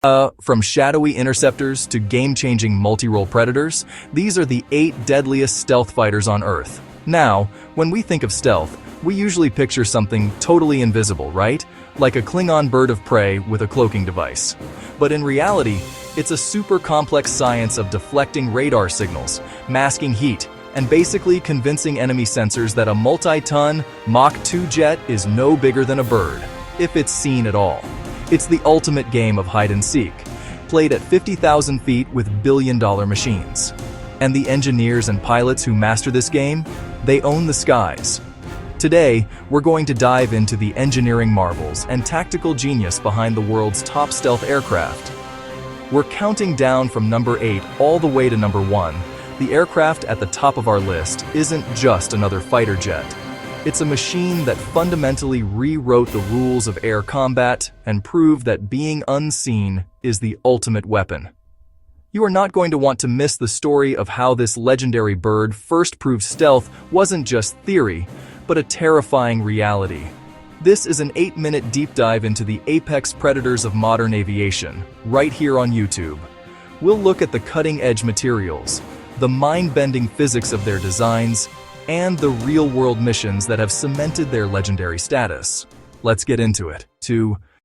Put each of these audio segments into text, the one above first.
From shadowy interceptors to game-changing multi-role predators, these are the 8 deadliest stealth fighters on Earth. Now, when we think of stealth, we usually picture something totally invisible, right? Like a Klingon bird of prey with a cloaking device. But in reality, it's a super complex science of deflecting radar signals, masking heat, and basically convincing enemy sensors that a multi-ton Mach 2 jet is no bigger than a bird, if it's seen at all. It's the ultimate game of hide-and-seek, played at 50,000 feet with billion-dollar machines. And the engineers and pilots who master this game, they own the skies. Today, we're going to dive into the engineering marvels and tactical genius behind the world's top stealth aircraft. We're counting down from number 8 all the way to number 1. The aircraft at the top of our list isn't just another fighter jet. It's a machine that fundamentally rewrote the rules of air combat and proved that being unseen is the ultimate weapon. You are not going to want to miss the story of how this legendary bird first proved stealth wasn't just theory, but a terrifying reality. This is an 8-minute deep dive into the apex predators of modern aviation, right here on YouTube. We'll look at the cutting-edge materials, the mind-bending physics of their designs, and the real-world missions that have cemented their legendary status. Let's get into it.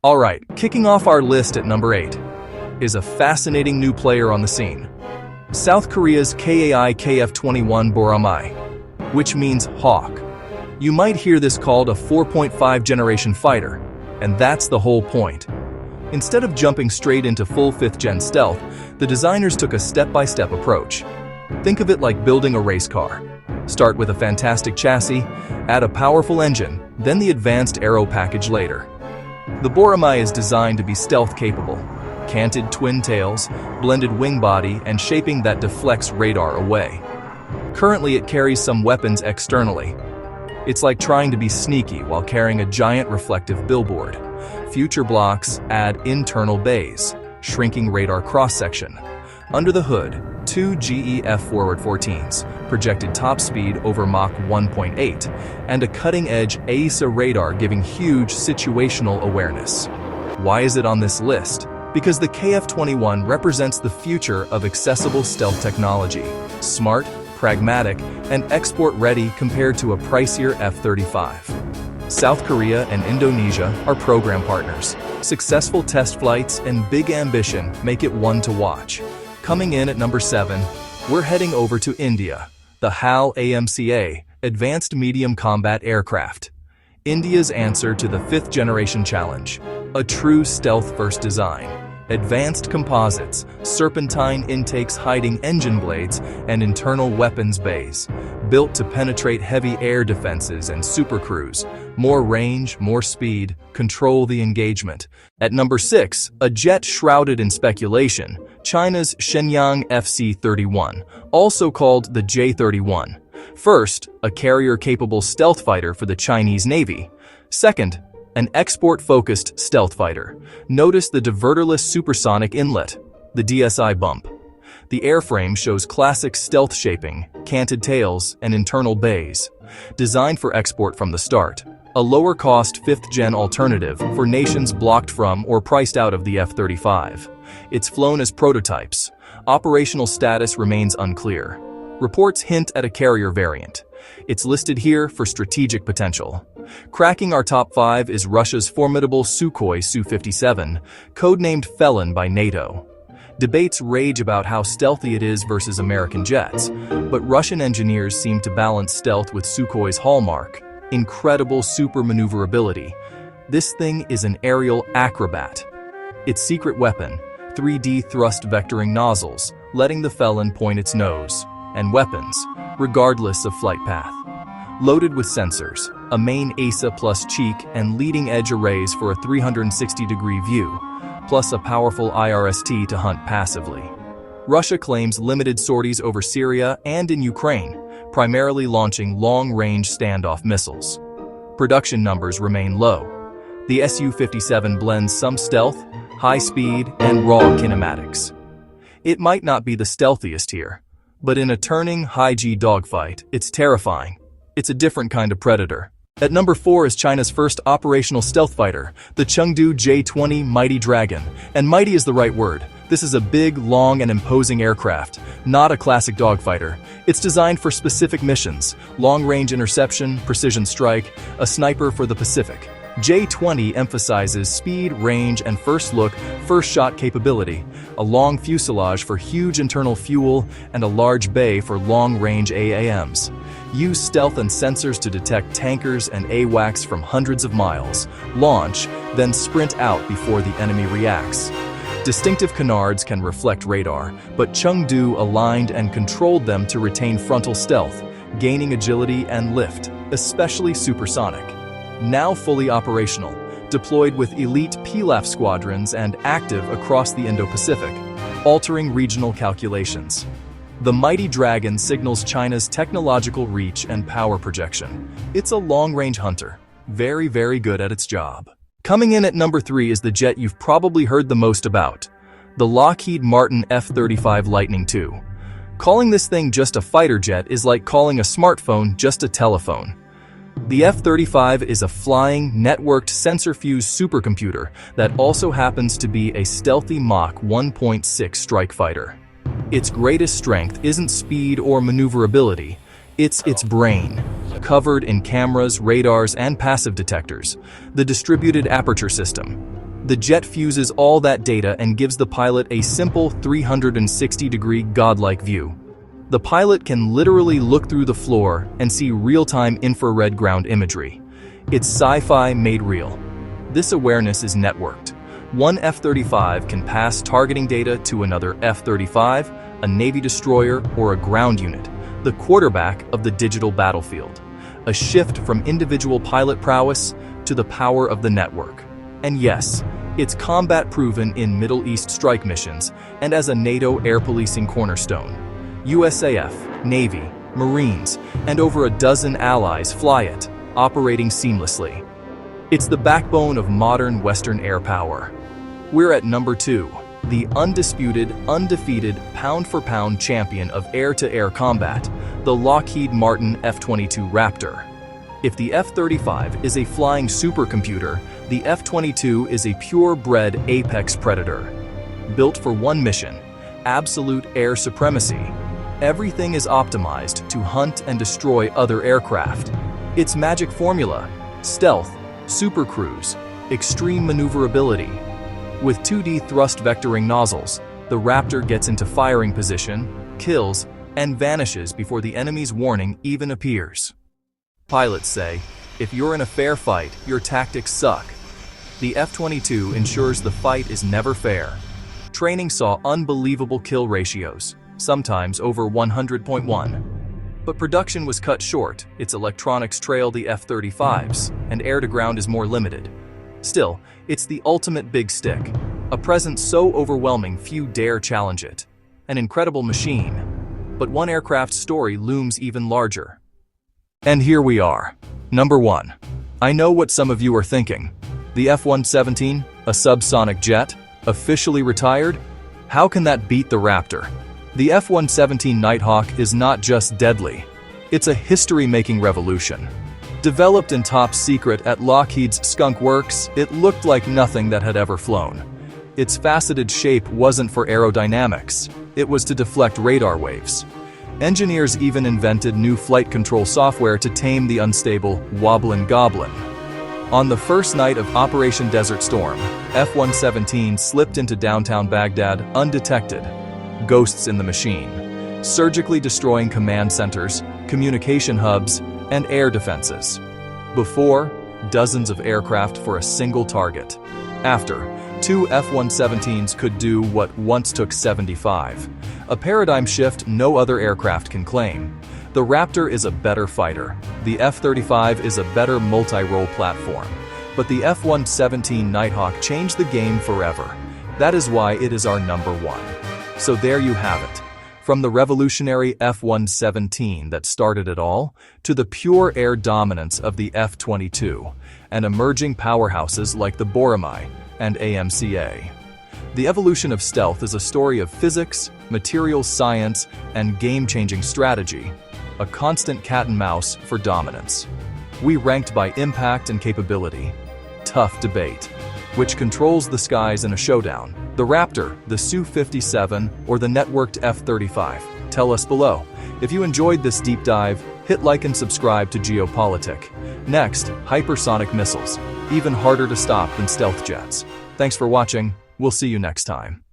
Alright, kicking off our list at number 8 is a fascinating new player on the scene. South Korea's KAI KF-21 Boramai, which means Hawk. You might hear this called a 4.5 generation fighter, and that's the whole point. Instead of jumping straight into full 5th gen stealth, the designers took a step-by-step approach. Think of it like building a race car. Start with a fantastic chassis, add a powerful engine, then the advanced aero package later. The Boramai is designed to be stealth-capable. Canted twin tails, blended wing body, and shaping that deflects radar away. Currently, it carries some weapons externally. It's like trying to be sneaky while carrying a giant reflective billboard. Future blocks add internal bays, shrinking radar cross-section. Under the hood, 2 GE F-117s, projected top speed over Mach 1.8, and a cutting-edge AESA radar giving huge situational awareness. Why is it on this list? Because the KF-21 represents the future of accessible stealth technology. Smart, pragmatic, and export-ready compared to a pricier F-35. South Korea and Indonesia are program partners. Successful test flights and big ambition make it one to watch. Coming in at number 7, we're heading over to India, the HAL AMCA, Advanced Medium Combat Aircraft. India's answer to the 5th generation challenge, a true stealth-first design. Advanced composites, serpentine intakes hiding engine blades, and internal weapons bays, built to penetrate heavy air defenses and supercruise. More range, more speed, control the engagement. At number 6, a jet shrouded in speculation, China's Shenyang FC-31, also called the J-31. First, a carrier-capable stealth fighter for the Chinese Navy. Second, an export-focused stealth fighter. Notice the diverterless supersonic inlet, the DSI bump. The airframe shows classic stealth shaping, canted tails, and internal bays. Designed for export from the start, a lower-cost 5th-gen alternative for nations blocked from or priced out of the F-35. It's flown as prototypes. Operational status remains unclear. Reports hint at a carrier variant. It's listed here for strategic potential. Cracking our top 5 is Russia's formidable Sukhoi Su-57, codenamed Felon by NATO. Debates rage about how stealthy it is versus American jets, but Russian engineers seem to balance stealth with Sukhoi's hallmark, incredible super maneuverability. This thing is an aerial acrobat. Its secret weapon, 3D thrust vectoring nozzles, letting the Felon point its nose, and weapons, regardless of flight path. Loaded with sensors, a main AESA plus cheek and leading-edge arrays for a 360-degree view, plus a powerful IRST to hunt passively. Russia claims limited sorties over Syria and in Ukraine, primarily launching long-range standoff missiles. Production numbers remain low. The Su-57 blends some stealth, high speed, and raw kinematics. It might not be the stealthiest here, but in a turning high-G dogfight, it's terrifying. It's a different kind of predator. At number 4 is China's first operational stealth fighter, the Chengdu J-20 Mighty Dragon. And mighty is the right word. This is a big, long, and imposing aircraft, not a classic dogfighter. It's designed for specific missions: long-range interception, precision strike, a sniper for the Pacific. J-20 emphasizes speed, range, and first look, first shot capability, a long fuselage for huge internal fuel, and a large bay for long-range AAMs. Use stealth and sensors to detect tankers and AWACS from hundreds of miles. Launch, then sprint out before the enemy reacts. Distinctive canards can reflect radar, but Chengdu aligned and controlled them to retain frontal stealth, gaining agility and lift, especially supersonic. Now fully operational, deployed with elite PLAF squadrons and active across the Indo-Pacific, altering regional calculations. The Mighty Dragon signals China's technological reach and power projection. It's a long-range hunter, very, very good at its job. Coming in at number 3 is the jet you've probably heard the most about, the Lockheed Martin F-35 Lightning II. Calling this thing just a fighter jet is like calling a smartphone just a telephone. The F-35 is a flying, networked, sensor-fused supercomputer that also happens to be a stealthy Mach 1.6 strike fighter. Its greatest strength isn't speed or maneuverability, it's its brain, covered in cameras, radars, and passive detectors, the distributed aperture system. The jet fuses all that data and gives the pilot a simple 360-degree godlike view. The pilot can literally look through the floor and see real-time infrared ground imagery. It's sci-fi made real. This awareness is networked. One F-35 can pass targeting data to another F-35, a Navy destroyer, or a ground unit, the quarterback of the digital battlefield. A shift from individual pilot prowess to the power of the network. And yes, it's combat-proven in Middle East strike missions and as a NATO air policing cornerstone. USAF, Navy, Marines, and over a dozen allies fly it, operating seamlessly. It's the backbone of modern Western air power. We're at number 2, the undisputed, undefeated, pound-for-pound champion of air-to-air combat, the Lockheed Martin F-22 Raptor. If the F-35 is a flying supercomputer, the F-22 is a purebred apex predator. Built for one mission: absolute air supremacy. Everything is optimized to hunt and destroy other aircraft. Its magic formula: stealth, supercruise, extreme maneuverability. With 2D thrust vectoring nozzles, the Raptor gets into firing position, kills, and vanishes before the enemy's warning even appears. Pilots say, if you're in a fair fight, your tactics suck. The F-22 ensures the fight is never fair. Training saw unbelievable kill ratios, sometimes over 100.1. But production was cut short, its electronics trail the F-35's, and air-to-ground is more limited. Still, it's the ultimate big stick, a presence so overwhelming few dare challenge it. An incredible machine. But one aircraft's story looms even larger. And here we are. Number 1. I know what some of you are thinking. The F-117, a subsonic jet, officially retired? How can that beat the Raptor? The F-117 Night Hawk is not just deadly. It's a history-making revolution. Developed in top secret at Lockheed's Skunk Works, it looked like nothing that had ever flown. Its faceted shape wasn't for aerodynamics. It was to deflect radar waves. Engineers even invented new flight control software to tame the unstable Wobblin' Goblin. On the first night of Operation Desert Storm, F-117 slipped into downtown Baghdad undetected. Ghosts in the machine, surgically destroying command centers, communication hubs, and air defenses. Before, dozens of aircraft for a single target. After, 2 F-117s could do what once took 75. A paradigm shift no other aircraft can claim. The Raptor is a better fighter. The F-35 is a better multi-role platform. But the F-117 Night Hawk changed the game forever. That is why it is our number 1. So there you have it. From the revolutionary F-117 that started it all, to the pure air dominance of the F-22, and emerging powerhouses like the Boramae and AMCA. The evolution of stealth is a story of physics, materials science, and game-changing strategy, a constant cat and mouse for dominance. We ranked by impact and capability. Tough debate. Which controls the skies in a showdown? The Raptor, the Su-57, or the networked F-35? Tell us below. If you enjoyed this deep dive, hit like and subscribe to Geopolitik. Next, hypersonic missiles. Even harder to stop than stealth jets. Thanks for watching. We'll see you next time.